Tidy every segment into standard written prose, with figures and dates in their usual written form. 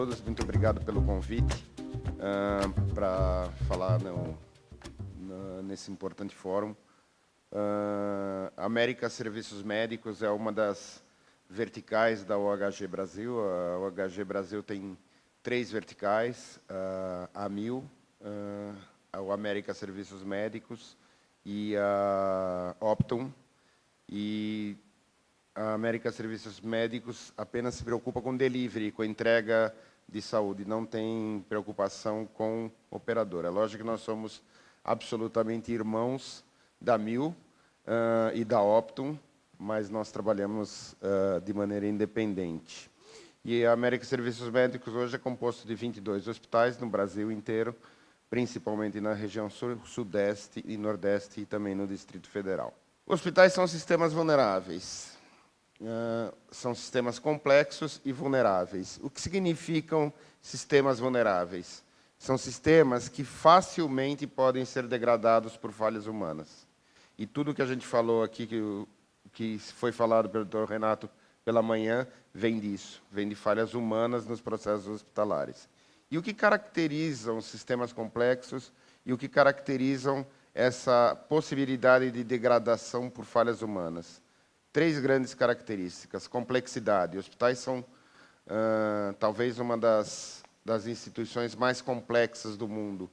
todos, muito obrigado pelo convite para falar nesse importante fórum. A América Serviços Médicos é uma das verticais da OHG Brasil. A OHG Brasil tem 3 verticais, a AMIL, a América Serviços Médicos e a Optum. E a América Serviços Médicos apenas se preocupa com delivery, com entrega de saúde, não tem preocupação com operadora. É lógico que nós somos absolutamente irmãos da AMIL e da Optum, mas nós trabalhamos de maneira independente. E a América Serviços Médicos hoje é composto de 22 hospitais no Brasil inteiro, principalmente na região sul, sudeste e nordeste e também no Distrito Federal. Hospitais são sistemas vulneráveis. São sistemas complexos e vulneráveis. O que significam sistemas vulneráveis? São sistemas que facilmente podem ser degradados por falhas humanas. E tudo que a gente falou aqui, que foi falado pelo Dr. Renato pela manhã, vem disso, vem de falhas humanas nos processos hospitalares. E o que caracteriza os sistemas complexos e o que caracterizam essa possibilidade de degradação por falhas humanas? 3 grandes características. Complexidade. Hospitais são talvez uma das instituições mais complexas do mundo,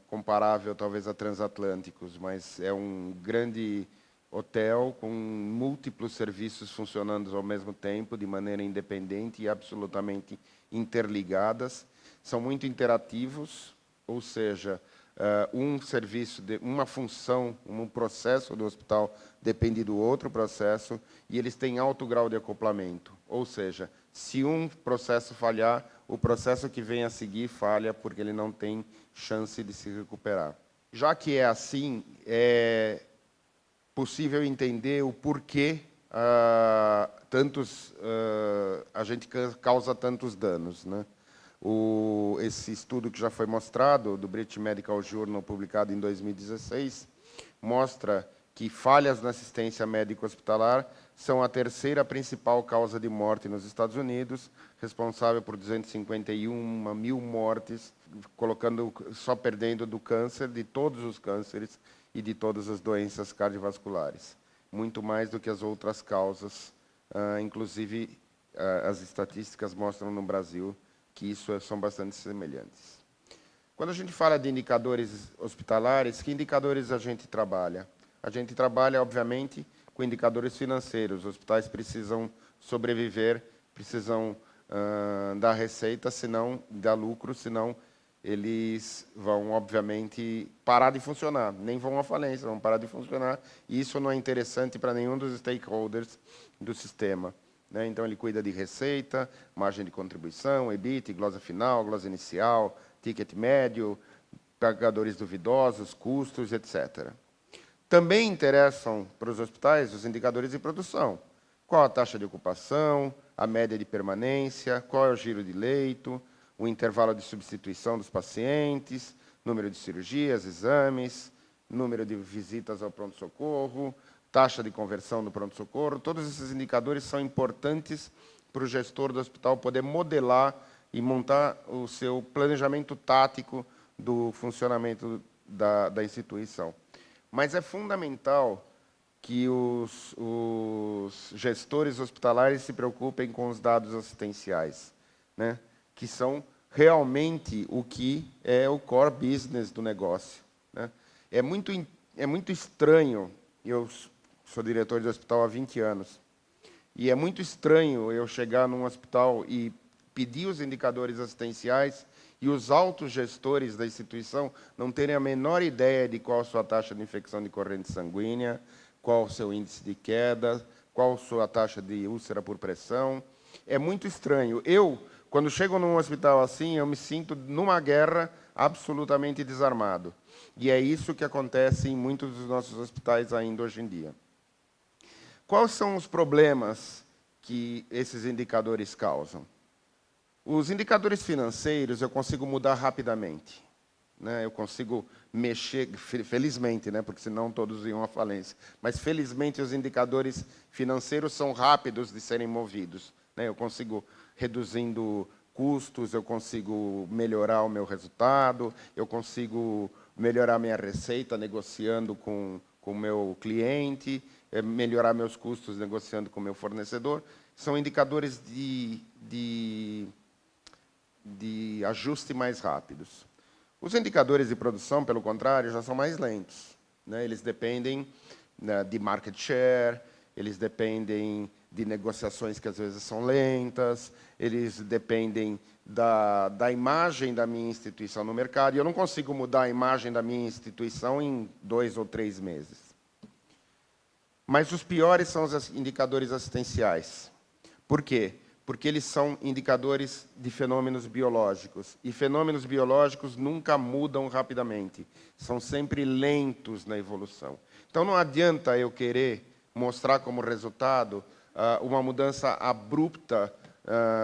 comparável talvez a transatlânticos, mas é um grande hotel com múltiplos serviços funcionando ao mesmo tempo, de maneira independente e absolutamente interligadas. São muito interativos, ou seja, um serviço, uma função, um processo do hospital depende do outro processo, e eles têm alto grau de acoplamento. Ou seja, se um processo falhar, o processo que vem a seguir falha, porque ele não tem chance de se recuperar. Já que é assim, é possível entender o porquê a gente causa tantos danos, né? Esse estudo que já foi mostrado, do British Medical Journal, publicado em 2016, mostra que falhas na assistência médico-hospitalar são a 3ª principal causa de morte nos Estados Unidos, responsável por 251 mil mortes, só perdendo do câncer, de todos os cânceres e de todas as doenças cardiovasculares. Muito mais do que as outras causas, inclusive as estatísticas mostram no Brasil que são bastante semelhantes. Quando a gente fala de indicadores hospitalares, que indicadores a gente trabalha? A gente trabalha, obviamente, com indicadores financeiros. Os hospitais precisam sobreviver, precisam dar receita, senão dar lucro, senão eles vão, obviamente, parar de funcionar. Nem vão à falência, vão parar de funcionar. E isso não é interessante para nenhum dos stakeholders do sistema. Então, ele cuida de receita, margem de contribuição, EBIT, glosa final, glosa inicial, ticket médio, pagadores duvidosos, custos, etc. Também interessam para os hospitais os indicadores de produção. Qual a taxa de ocupação, a média de permanência, qual é o giro de leito, o intervalo de substituição dos pacientes, número de cirurgias, exames, número de visitas ao pronto-socorro, taxa de conversão do pronto-socorro. Todos esses indicadores são importantes para o gestor do hospital poder modelar e montar o seu planejamento tático do funcionamento da instituição. Mas é fundamental que os gestores hospitalares se preocupem com os dados assistenciais, né? Que são realmente o que é o core business do negócio, né? É muito estranho, eu sou diretor de hospital há 20 anos, e é muito estranho eu chegar num hospital e pedir os indicadores assistenciais e os altos gestores da instituição não terem a menor ideia de qual a sua taxa de infecção de corrente sanguínea, qual o seu índice de queda, qual a sua taxa de úlcera por pressão. É muito estranho. Quando chego num hospital assim, eu me sinto numa guerra absolutamente desarmado. E é isso que acontece em muitos dos nossos hospitais ainda hoje em dia. Quais são os problemas que esses indicadores causam? Os indicadores financeiros eu consigo mudar rapidamente, né? Eu consigo mexer, felizmente, né? Porque senão todos iam à falência. Mas, felizmente, os indicadores financeiros são rápidos de serem movidos, né? Eu consigo, reduzindo custos, eu consigo melhorar o meu resultado, eu consigo melhorar minha receita negociando com o meu cliente, melhorar meus custos negociando com o meu fornecedor. São indicadores de ajuste mais rápidos. Os indicadores de produção, pelo contrário, já são mais lentos, né? Eles dependem, né, de market share, eles dependem de negociações que às vezes são lentas, eles dependem da imagem da minha instituição no mercado, e eu não consigo mudar a imagem da minha instituição em 2 ou 3 meses. Mas os piores são os indicadores assistenciais. Por quê? Porque eles são indicadores de fenômenos biológicos. E fenômenos biológicos nunca mudam rapidamente. São sempre lentos na evolução. Então, não adianta eu querer mostrar como resultado uma mudança abrupta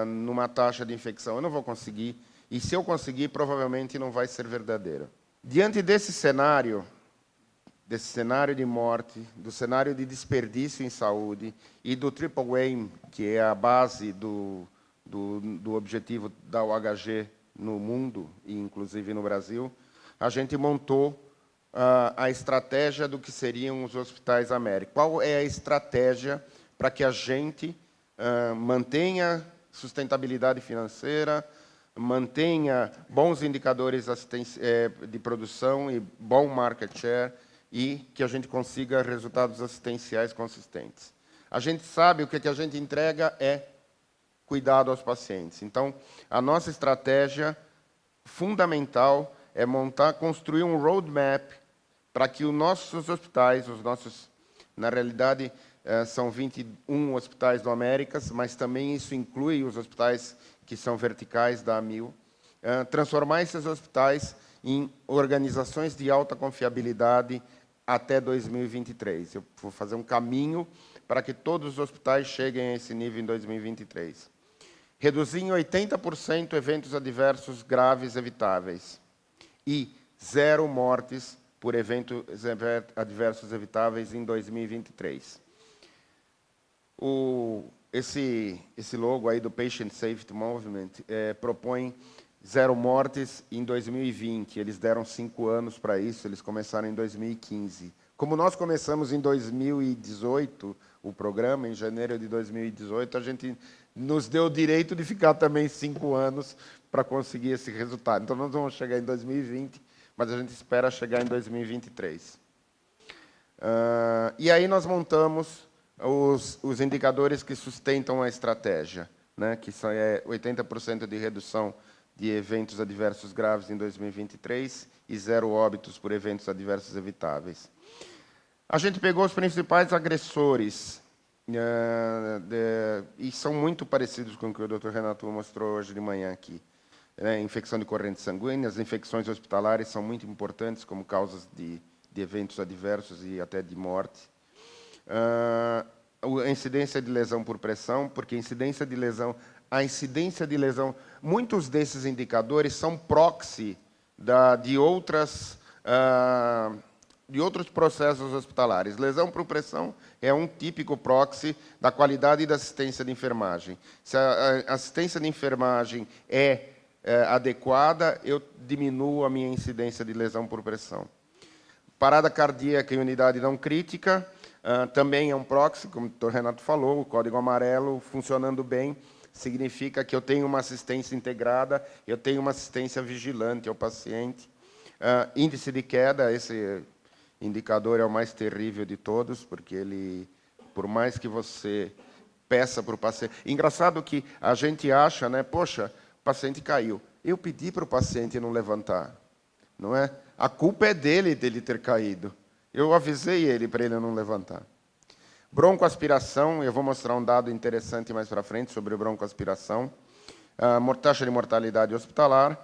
numa taxa de infecção. Eu não vou conseguir. E, se eu conseguir, provavelmente não vai ser verdadeiro. Diante desse cenário de morte, do cenário de desperdício em saúde e do triple aim, que é a base do objetivo da OHG no mundo, e inclusive no Brasil, a gente montou a estratégia do que seriam os hospitais América. Qual é a estratégia para que a gente mantenha sustentabilidade financeira, mantenha bons indicadores de produção e bom market share, e que a gente consiga resultados assistenciais consistentes. A gente sabe o que a gente entrega é cuidado aos pacientes. Então, a nossa estratégia fundamental é construir um roadmap para que os nossos hospitais, na realidade, são 21 hospitais do Américas, mas também isso inclui os hospitais que são verticais da AMIL, transformar esses hospitais em organizações de alta confiabilidade até 2023. Eu vou fazer um caminho para que todos os hospitais cheguem a esse nível em 2023. Reduzir em 80% eventos adversos graves evitáveis e 0 mortes por eventos adversos evitáveis em 2023. Esse logo aí do Patient Safety Movement propõe 0 mortes em 2020. Eles deram 5 anos para isso, eles começaram em 2015. Como nós começamos em 2018, o programa, em janeiro de 2018, a gente nos deu o direito de ficar também 5 anos para conseguir esse resultado. Então, nós vamos chegar em 2020, mas a gente espera chegar em 2023. E aí nós montamos os indicadores que sustentam a estratégia, né, que são 80% de redução de eventos adversos graves em 2023 e 0 óbitos por eventos adversos evitáveis. A gente pegou os principais agressores, e são muito parecidos com o que o Dr. Renato mostrou hoje de manhã aqui. Infecção de correntes sanguíneas, as infecções hospitalares são muito importantes como causas de eventos adversos e até de morte. A incidência de lesão por pressão, porque a incidência de lesão, muitos desses indicadores são proxy de outros processos hospitalares. Lesão por pressão é um típico proxy da qualidade da assistência de enfermagem. Se a assistência de enfermagem é adequada, eu diminuo a minha incidência de lesão por pressão. Parada cardíaca em unidade não crítica também é um proxy, como o Dr. Renato falou, o código amarelo funcionando bem significa que eu tenho uma assistência integrada, eu tenho uma assistência vigilante ao paciente. Índice de queda, esse indicador é o mais terrível de todos, porque ele, por mais que você peça para o paciente... Engraçado que a gente acha, né, poxa, o paciente caiu. Eu pedi para o paciente não levantar, não é? A culpa é dele ter caído. Eu avisei ele para ele não levantar. Broncoaspiração, eu vou mostrar um dado interessante mais para frente sobre broncoaspiração. Taxa de mortalidade hospitalar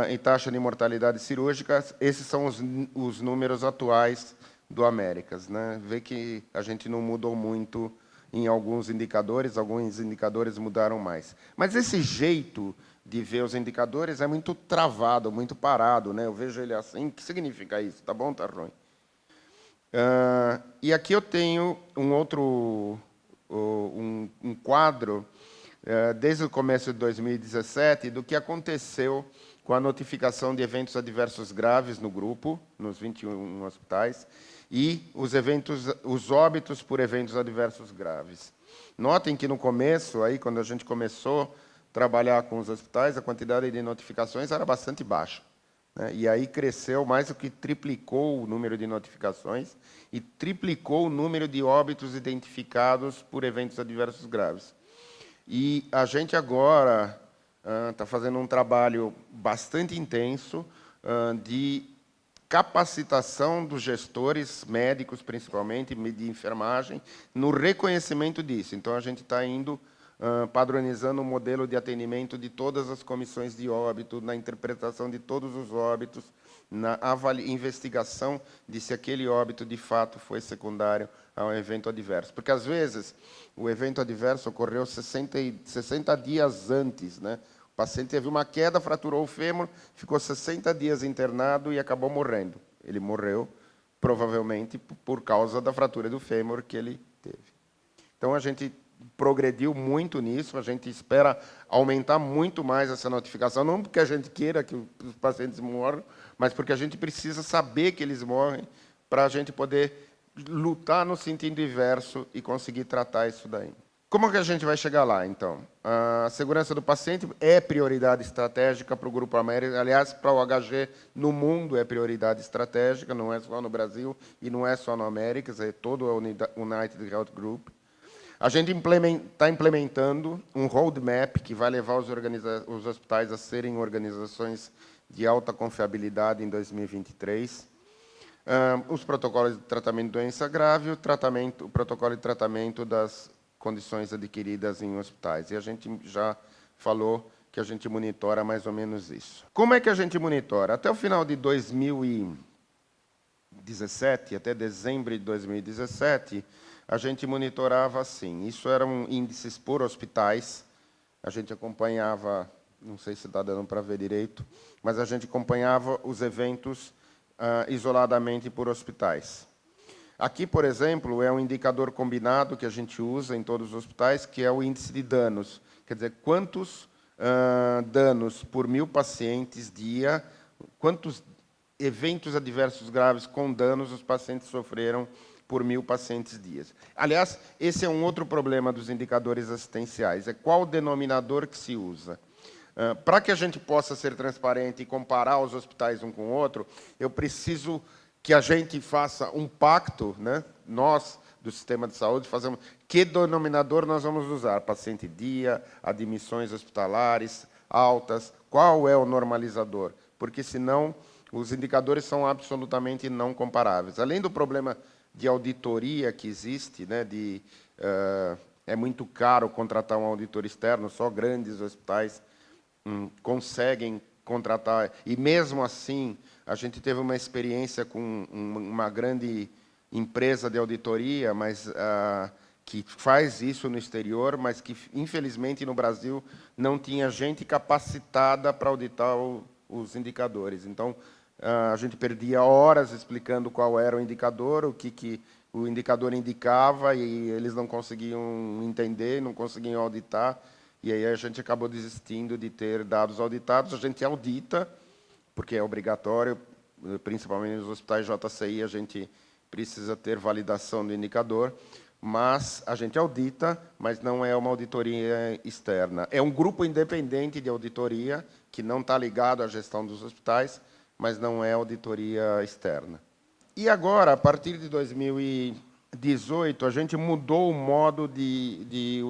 e taxa de mortalidade cirúrgica. Esses são os números atuais do Américas, né? Vê que a gente não mudou muito em alguns indicadores mudaram mais. Mas esse jeito de ver os indicadores é muito travado, muito parado, né? Eu vejo ele assim, o que significa isso? Tá bom, tá ruim? E aqui eu tenho um quadro desde o começo de 2017, do que aconteceu com a notificação de eventos adversos graves no grupo, nos 21 hospitais, e os óbitos por eventos adversos graves. Notem que no começo, aí, quando a gente começou a trabalhar com os hospitais, a quantidade de notificações era bastante baixa, né? E aí cresceu mais do que triplicou o número de notificações e triplicou o número de óbitos identificados por eventos adversos graves. E a gente agora está fazendo um trabalho bastante intenso de capacitação dos gestores, médicos principalmente, de enfermagem, no reconhecimento disso. Então, a gente está indo padronizando o modelo de atendimento de todas as comissões de óbito, na interpretação de todos os óbitos, na investigação de se aquele óbito, de fato, foi secundário a um evento adverso. Porque, às vezes, o evento adverso ocorreu 60 dias antes, né? O paciente teve uma queda, fraturou o fêmur, ficou 60 dias internado e acabou morrendo. Ele morreu, provavelmente, por causa da fratura do fêmur que ele teve. Então, a gente progrediu muito nisso, a gente espera aumentar muito mais essa notificação, não porque a gente queira que os pacientes morram, mas porque a gente precisa saber que eles morrem para a gente poder lutar no sentido inverso e conseguir tratar isso daí. Como que a gente vai chegar lá, então? A segurança do paciente é prioridade estratégica para o Grupo América. Aliás, para o HG no mundo é prioridade estratégica, não é só no Brasil e não é só no Américas, é todo o United Health Group. A gente está implementando um roadmap que vai levar os hospitais a serem organizações de alta confiabilidade em 2023. Os protocolos de tratamento de doença grave, o protocolo de tratamento das condições adquiridas em hospitais. E a gente já falou que a gente monitora mais ou menos isso. Como é que a gente monitora? Até o final de 2017, até dezembro de 2017, a gente monitorava assim. Isso eram índices por hospitais. A gente acompanhava, não sei se está dando para ver direito, mas a gente acompanhava os eventos isoladamente por hospitais. Aqui, por exemplo, é um indicador combinado que a gente usa em todos os hospitais, que é o índice de danos. Quer dizer, quantos danos por 1000 pacientes dia, quantos eventos adversos graves com danos os pacientes sofreram por 1000 pacientes dias. Aliás, esse é um outro problema dos indicadores assistenciais, é qual o denominador que se usa. Para que a gente possa ser transparente e comparar os hospitais um com o outro, eu preciso que a gente faça um pacto, né? Nós, do sistema de saúde, fazemos que denominador nós vamos usar? Paciente dia, admissões hospitalares, altas, qual é o normalizador? Porque, senão, os indicadores são absolutamente não comparáveis. Além do problema de auditoria que existe, né? É muito caro contratar um auditor externo, só grandes hospitais conseguem contratar, e mesmo assim, a gente teve uma experiência com uma grande empresa de auditoria, mas que faz isso no exterior, mas que, infelizmente, no Brasil, não tinha gente capacitada para auditar os indicadores. Então, a gente perdia horas explicando qual era o indicador, o que o indicador indicava, e eles não conseguiam entender, não conseguiam auditar, e aí a gente acabou desistindo de ter dados auditados. A gente audita, porque é obrigatório, principalmente nos hospitais JCI, a gente precisa ter validação do indicador, mas a gente audita, mas não é uma auditoria externa. É um grupo independente de auditoria, que não está ligado à gestão dos hospitais, mas não é auditoria externa. E agora, a partir de 2018, a gente mudou o modo de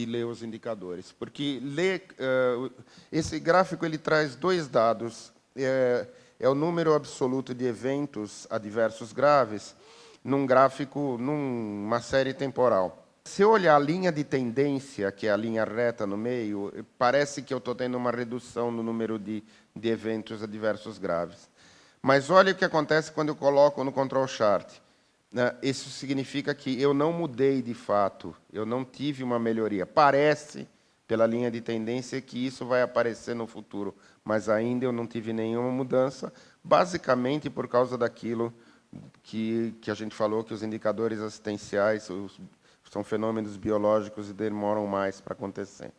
ler os indicadores, porque esse gráfico ele traz dois dados. É o número absoluto de eventos adversos graves num gráfico, numa série temporal. Se eu olhar a linha de tendência, que é a linha reta no meio, parece que eu estou tendo uma redução no número de eventos adversos graves. Mas olha o que acontece quando eu coloco no control chart. Isso significa que eu não mudei de fato, eu não tive uma melhoria. Parece, pela linha de tendência, que isso vai aparecer no futuro, mas ainda eu não tive nenhuma mudança, basicamente por causa daquilo que a gente falou, que os indicadores assistenciais são fenômenos biológicos e demoram mais para acontecer.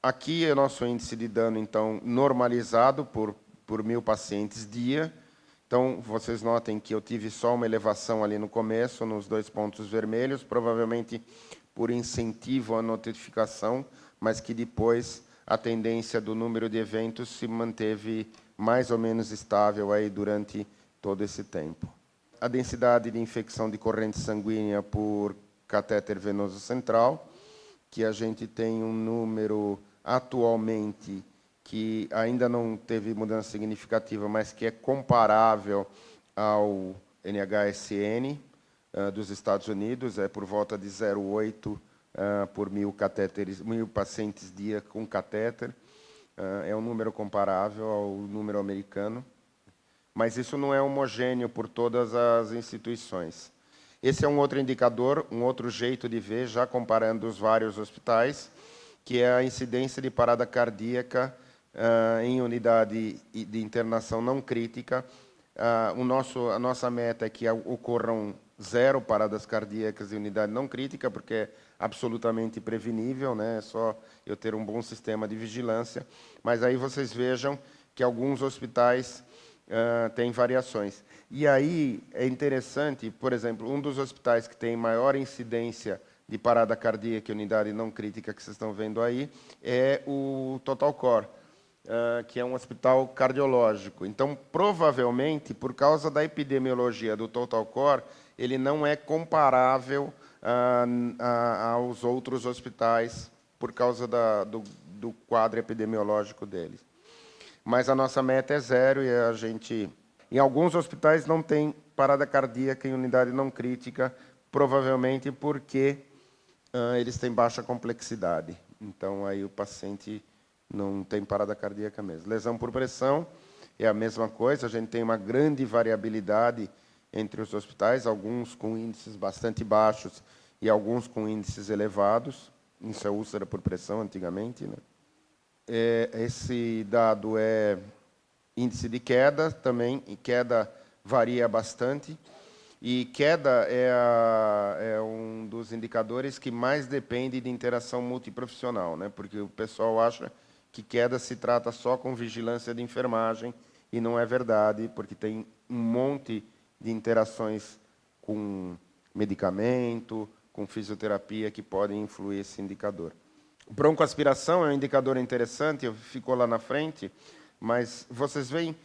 Aqui é o nosso índice de dano, então, normalizado por 1.000 pacientes dia. Então, vocês notem que eu tive só uma elevação ali no começo, nos 2 pontos vermelhos, provavelmente por incentivo à notificação, mas que depois a tendência do número de eventos se manteve mais ou menos estável aí durante todo esse tempo. A densidade de infecção de corrente sanguínea por catéter venoso central, que a gente tem um número atualmente que ainda não teve mudança significativa, mas que é comparável ao NHSN dos Estados Unidos, é por volta de 0,8 por 1.000 catéteres, 1.000 pacientes dia com catéter. É um número comparável ao número americano, mas isso não é homogêneo por todas as instituições. Esse é um outro indicador, um outro jeito de ver, já comparando os vários hospitais, que é a incidência de parada cardíaca em unidade de internação não crítica. A nossa meta é que ocorram 0 paradas cardíacas em unidade não crítica, porque é absolutamente prevenível, né? É só eu ter um bom sistema de vigilância. Mas aí vocês vejam que alguns hospitais têm variações. E aí é interessante, por exemplo, um dos hospitais que tem maior incidência de parada cardíaca em unidade não crítica que vocês estão vendo aí é o Total Core, que é um hospital cardiológico. Então, provavelmente, por causa da epidemiologia do Total Core, ele não é comparável aos outros hospitais por causa do quadro epidemiológico deles. Mas a nossa meta é 0 e a gente... Em alguns hospitais não tem parada cardíaca em unidade não crítica, provavelmente porque eles têm baixa complexidade. Então, aí o paciente não tem parada cardíaca mesmo. Lesão por pressão é a mesma coisa, a gente tem uma grande variabilidade entre os hospitais, alguns com índices bastante baixos e alguns com índices elevados. Isso é úlcera por pressão, antigamente, né? Esse dado é índice de queda também, e queda varia bastante. E queda é um dos indicadores que mais depende de interação multiprofissional, né? Porque o pessoal acha que queda se trata só com vigilância de enfermagem, e não é verdade, porque tem um monte de interações com medicamento, com fisioterapia, que podem influir esse indicador. Broncoaspiração é um indicador interessante, ficou lá na frente, mas vocês veem,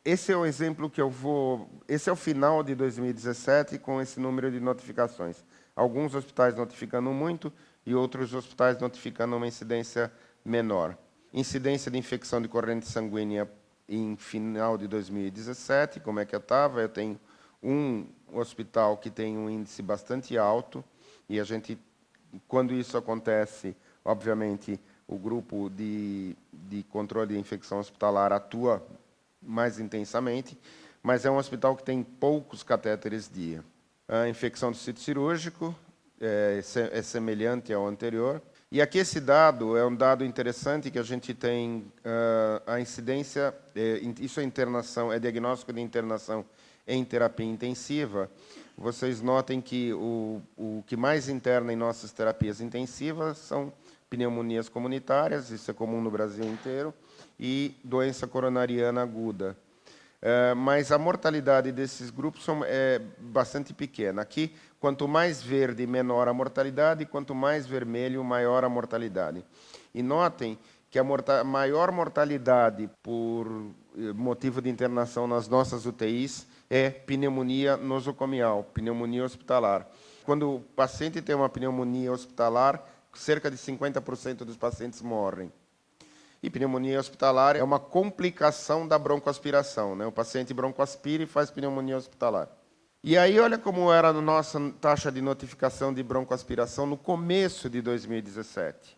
esse é o exemplo que eu vou... Esse é o final de 2017 com esse número de notificações. Alguns hospitais notificando muito e outros hospitais notificando uma incidência menor. Incidência de infecção de corrente sanguínea em final de 2017, como é que eu estava? Eu tenho um hospital que tem um índice bastante alto, e a gente, quando isso acontece, obviamente, o grupo de controle de infecção hospitalar atua mais intensamente, mas é um hospital que tem poucos catéteres dia. A infecção do sítio cirúrgico é semelhante ao anterior. E aqui esse dado é um dado interessante, que a gente tem a incidência, isso é internação, é diagnóstico de internação em terapia intensiva. Vocês notem que o que mais interna em nossas terapias intensivas são pneumonias comunitárias, isso é comum no Brasil inteiro, e doença coronariana aguda. Mas a mortalidade desses grupos é bastante pequena. Aqui, quanto mais verde, menor a mortalidade, quanto mais vermelho, maior a mortalidade. E notem que a maior mortalidade por motivo de internação nas nossas UTIs é pneumonia nosocomial, pneumonia hospitalar. Quando o paciente tem uma pneumonia hospitalar, cerca de 50% dos pacientes morrem. E pneumonia hospitalar é uma complicação da broncoaspiração, né? O paciente broncoaspira e faz pneumonia hospitalar. E aí, olha como era a nossa taxa de notificação de broncoaspiração no começo de 2017.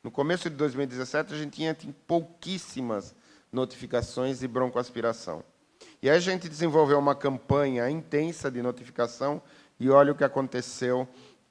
No começo de 2017, a gente tinha pouquíssimas notificações de broncoaspiração. E aí a gente desenvolveu uma campanha intensa de notificação, e olha o que aconteceu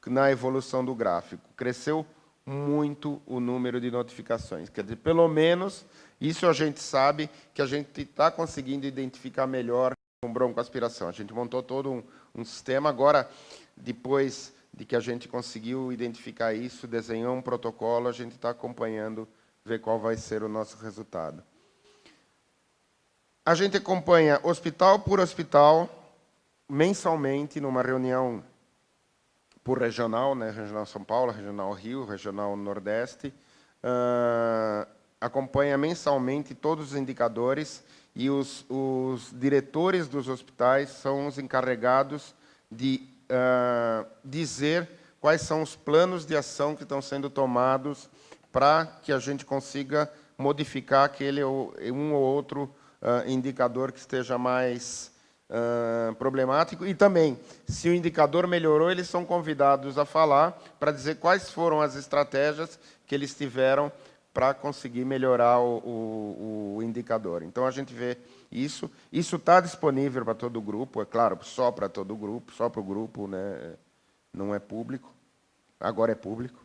na evolução do gráfico. Cresceu muito o número de notificações. Quer dizer, pelo menos, isso a gente sabe que a gente está conseguindo identificar melhor com broncoaspiração. A gente montou todo um sistema. Agora, depois de que a gente conseguiu identificar isso, desenhou um protocolo, a gente está acompanhando, ver qual vai ser o nosso resultado. A gente acompanha hospital por hospital, mensalmente, numa reunião por regional, né? Regional São Paulo, Regional Rio, Regional Nordeste, acompanha mensalmente todos os indicadores e os diretores dos hospitais são os encarregados de dizer quais são os planos de ação que estão sendo tomados para que a gente consiga modificar aquele um ou outro indicador que esteja mais problemático. E também, se o indicador melhorou, eles são convidados a falar para dizer quais foram as estratégias que eles tiveram para conseguir melhorar o indicador. Então, a gente vê isso. Isso está disponível para todo o grupo, é claro, só para todo o grupo, só para o grupo, né? Não é público. Agora é público.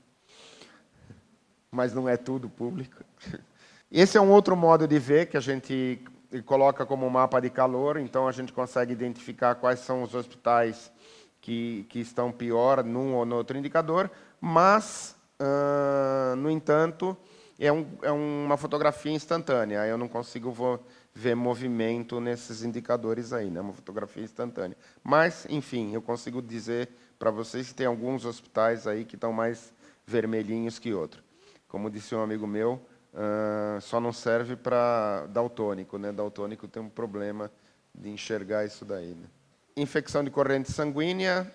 Mas não é tudo público. Esse é um outro modo de ver que a gente coloca como mapa de calor, então a gente consegue identificar quais são os hospitais que estão pior num ou no outro indicador, mas, no entanto, é uma fotografia instantânea, eu não consigo ver movimento nesses indicadores aí, né? Uma fotografia instantânea. Mas, enfim, eu consigo dizer para vocês que tem alguns hospitais aí que estão mais vermelhinhos que outros. Como disse um amigo meu, só não serve para daltônico, né? Daltônico tem um problema de enxergar isso daí, né? Infecção de corrente sanguínea,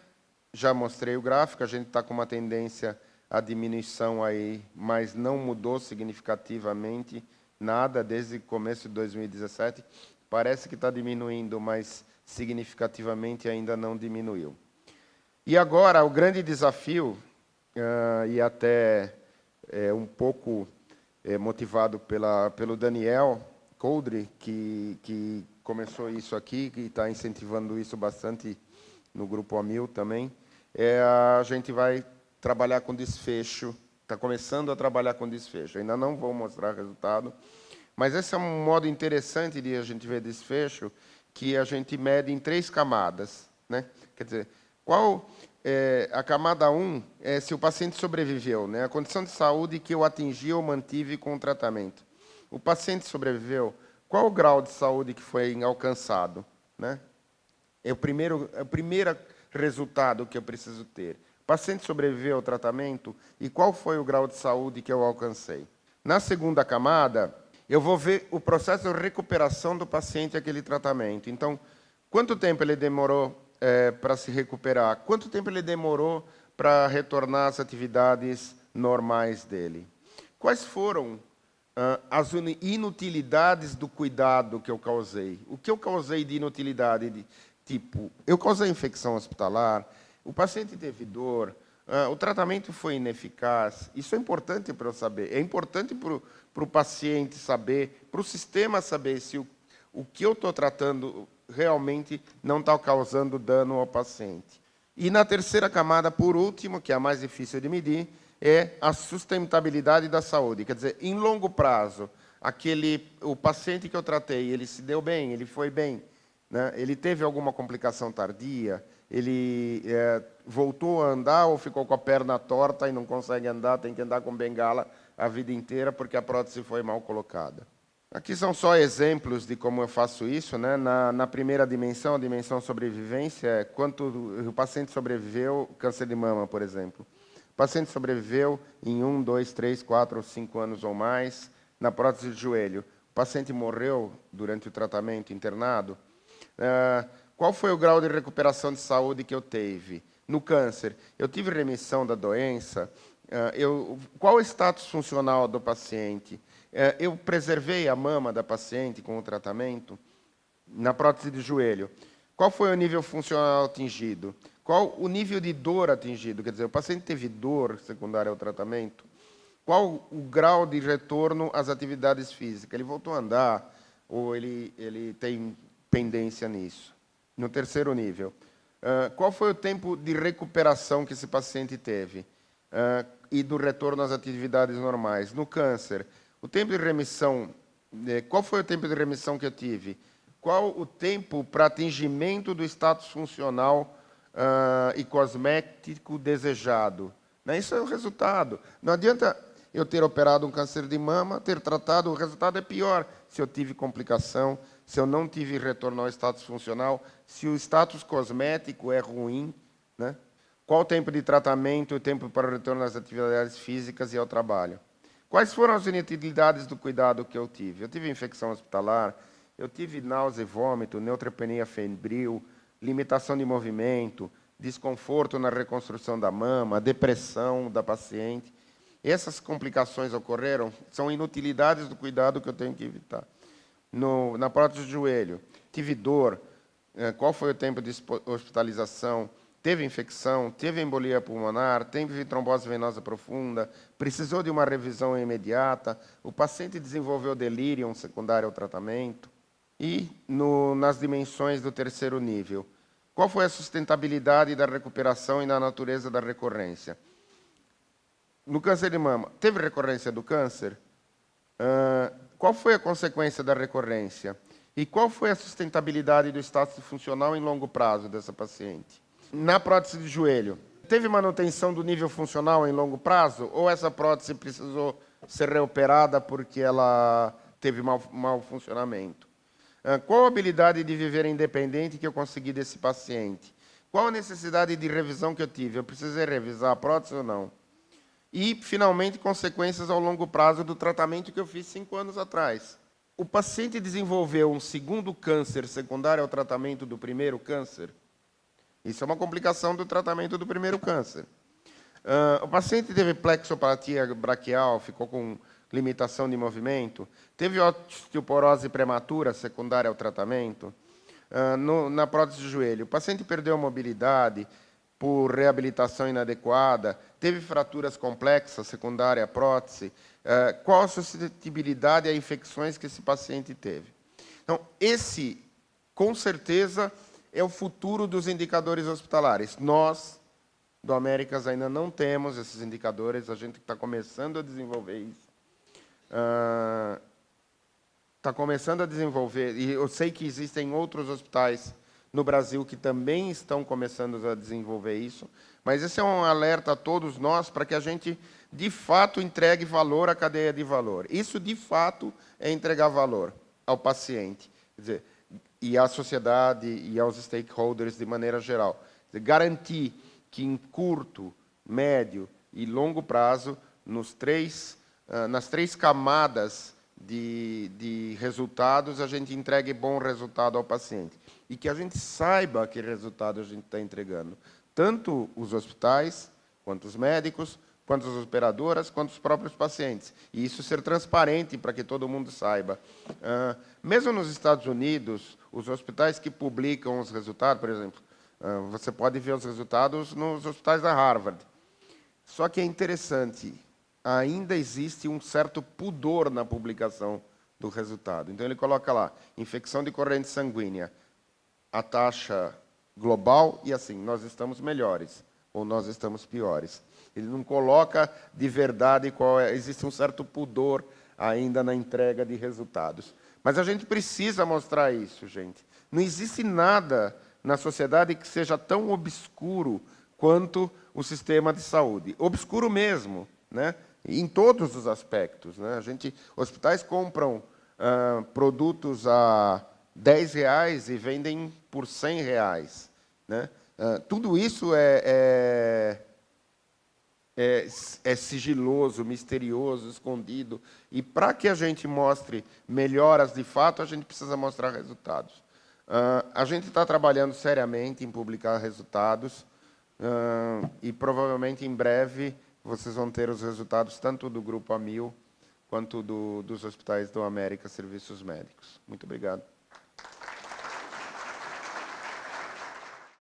já mostrei o gráfico, a gente está com uma tendência à diminuição aí, mas não mudou significativamente nada desde o começo de 2017. Parece que está diminuindo, mas significativamente ainda não diminuiu. E agora, o grande desafio, e até um pouco motivado pelo Daniel Coldre, que começou isso aqui, que está incentivando isso bastante no Grupo AMIL também, a gente vai trabalhar com desfecho, está começando a trabalhar com desfecho. Ainda não vou mostrar resultado, mas esse é um modo interessante de a gente ver desfecho, que a gente mede em 3 camadas, né? Quer dizer, qual a camada 1 é se o paciente sobreviveu, né? A condição de saúde que eu atingi ou mantive com o tratamento. O paciente sobreviveu, qual o grau de saúde que foi alcançado, né? É o primeiro resultado que eu preciso ter. O paciente sobreviveu ao tratamento e qual foi o grau de saúde que eu alcancei. Na segunda camada, eu vou ver o processo de recuperação do paciente àquele tratamento. Então, quanto tempo ele demorou para se recuperar? Quanto tempo ele demorou para retornar às atividades normais dele? Quais foram as inutilidades do cuidado que eu causei? O que eu causei de inutilidade? Tipo, eu causei infecção hospitalar, o paciente teve dor, o tratamento foi ineficaz. Isso é importante para eu saber. É importante para o paciente saber, para o sistema saber se o que eu estou tratando realmente não está causando dano ao paciente. E na terceira camada, por último, que é a mais difícil de medir, é a sustentabilidade da saúde. Quer dizer, em longo prazo, o paciente que eu tratei, ele se deu bem, ele foi bem, né? Ele teve alguma complicação tardia, ele voltou a andar ou ficou com a perna torta e não consegue andar, tem que andar com bengala a vida inteira porque a prótese foi mal colocada. Aqui são só exemplos de como eu faço isso, né? Na primeira dimensão, a dimensão sobrevivência, é quanto o paciente sobreviveu, câncer de mama, por exemplo. O paciente sobreviveu em 1, 2, 3, 4 ou 5 anos ou mais na prótese de joelho. O paciente morreu durante o tratamento, internado. Qual foi o grau de recuperação de saúde que eu tive? No câncer, eu tive remissão da doença? Qual o status funcional do paciente? Eu preservei a mama da paciente com o tratamento? Na prótese de joelho, qual foi o nível funcional atingido? Qual o nível de dor atingido? Quer dizer, o paciente teve dor secundária ao tratamento? Qual o grau de retorno às atividades físicas? Ele voltou a andar ou ele tem pendência nisso? No terceiro nível, qual foi o tempo de recuperação que esse paciente teve? E do retorno às atividades normais? No câncer, o tempo de remissão, qual foi o tempo de remissão que eu tive? Qual o tempo para atingimento do status funcional e cosmético desejado. Né? Isso é o resultado. Não adianta eu ter operado um câncer de mama, ter tratado, o resultado é pior. Se eu tive complicação, se eu não tive retorno ao status funcional, se o status cosmético é ruim, né? Qual o tempo de tratamento e o tempo para o retorno às atividades físicas e ao trabalho? Quais foram as inutilidades do cuidado que eu tive? Eu tive infecção hospitalar, eu tive náusea e vômito, neutropenia febril, limitação de movimento, desconforto na reconstrução da mama, depressão da paciente. Essas complicações ocorreram, são inutilidades do cuidado que eu tenho que evitar. Na prótese de joelho, tive dor, qual foi o tempo de hospitalização? Teve infecção, teve embolia pulmonar, teve trombose venosa profunda, precisou de uma revisão imediata, o paciente desenvolveu delírio secundário ao tratamento. E nas dimensões do terceiro nível, qual foi a sustentabilidade da recuperação e na natureza da recorrência? No câncer de mama, teve recorrência do câncer? Qual foi a consequência da recorrência? E qual foi a sustentabilidade do status funcional em longo prazo dessa paciente? Na prótese de joelho, teve manutenção do nível funcional em longo prazo? Ou essa prótese precisou ser reoperada porque ela teve mau funcionamento? Qual a habilidade de viver independente que eu consegui desse paciente? Qual a necessidade de revisão que eu tive? Eu precisei revisar a prótese ou não? E, finalmente, consequências ao longo prazo do tratamento que eu fiz 5 anos atrás. O paciente desenvolveu um segundo câncer secundário ao tratamento do primeiro câncer? Isso é uma complicação do tratamento do primeiro câncer. O paciente teve plexopatia braquial, ficou com limitação de movimento, teve osteoporose prematura secundária ao tratamento. Na prótese de joelho, o paciente perdeu a mobilidade por reabilitação inadequada, teve fraturas complexas secundária à prótese. Qual a suscetibilidade a infecções que esse paciente teve? Então, esse, com certeza, é o futuro dos indicadores hospitalares. Nós, do Américas, ainda não temos esses indicadores, a gente está começando a desenvolver isso. Está começando a desenvolver, e eu sei que existem outros hospitais no Brasil que também estão começando a desenvolver isso, mas esse é um alerta a todos nós para que a gente, de fato, entregue valor à cadeia de valor. Isso, de fato, é entregar valor ao paciente. Quer dizer, e à sociedade e aos stakeholders de maneira geral. Garantir que em curto, médio e longo prazo, nas três camadas de resultados, a gente entregue bom resultado ao paciente. E que a gente saiba que resultado a gente está entregando. Tanto os hospitais, quanto os médicos, quanto as operadoras, quanto os próprios pacientes. E isso ser transparente para que todo mundo saiba. Mesmo nos Estados Unidos, os hospitais que publicam os resultados, por exemplo, você pode ver os resultados nos hospitais da Harvard. Só que é interessante, ainda existe um certo pudor na publicação do resultado. Então, ele coloca lá, infecção de corrente sanguínea, a taxa global, e assim, nós estamos melhores, ou nós estamos piores. Ele não coloca de verdade qual é. Existe um certo pudor ainda na entrega de resultados. Mas a gente precisa mostrar isso, gente. Não existe nada na sociedade que seja tão obscuro quanto o sistema de saúde. Obscuro mesmo, né? Em todos os aspectos. Né? Hospitais compram produtos a R$10 e vendem por R$100. Né? Tudo isso é sigiloso, misterioso, escondido. E para que a gente mostre melhoras de fato, a gente precisa mostrar resultados. A gente está trabalhando seriamente em publicar resultados e provavelmente em breve vocês vão ter os resultados tanto do Grupo Amil quanto dos hospitais do América Serviços Médicos. Muito obrigado.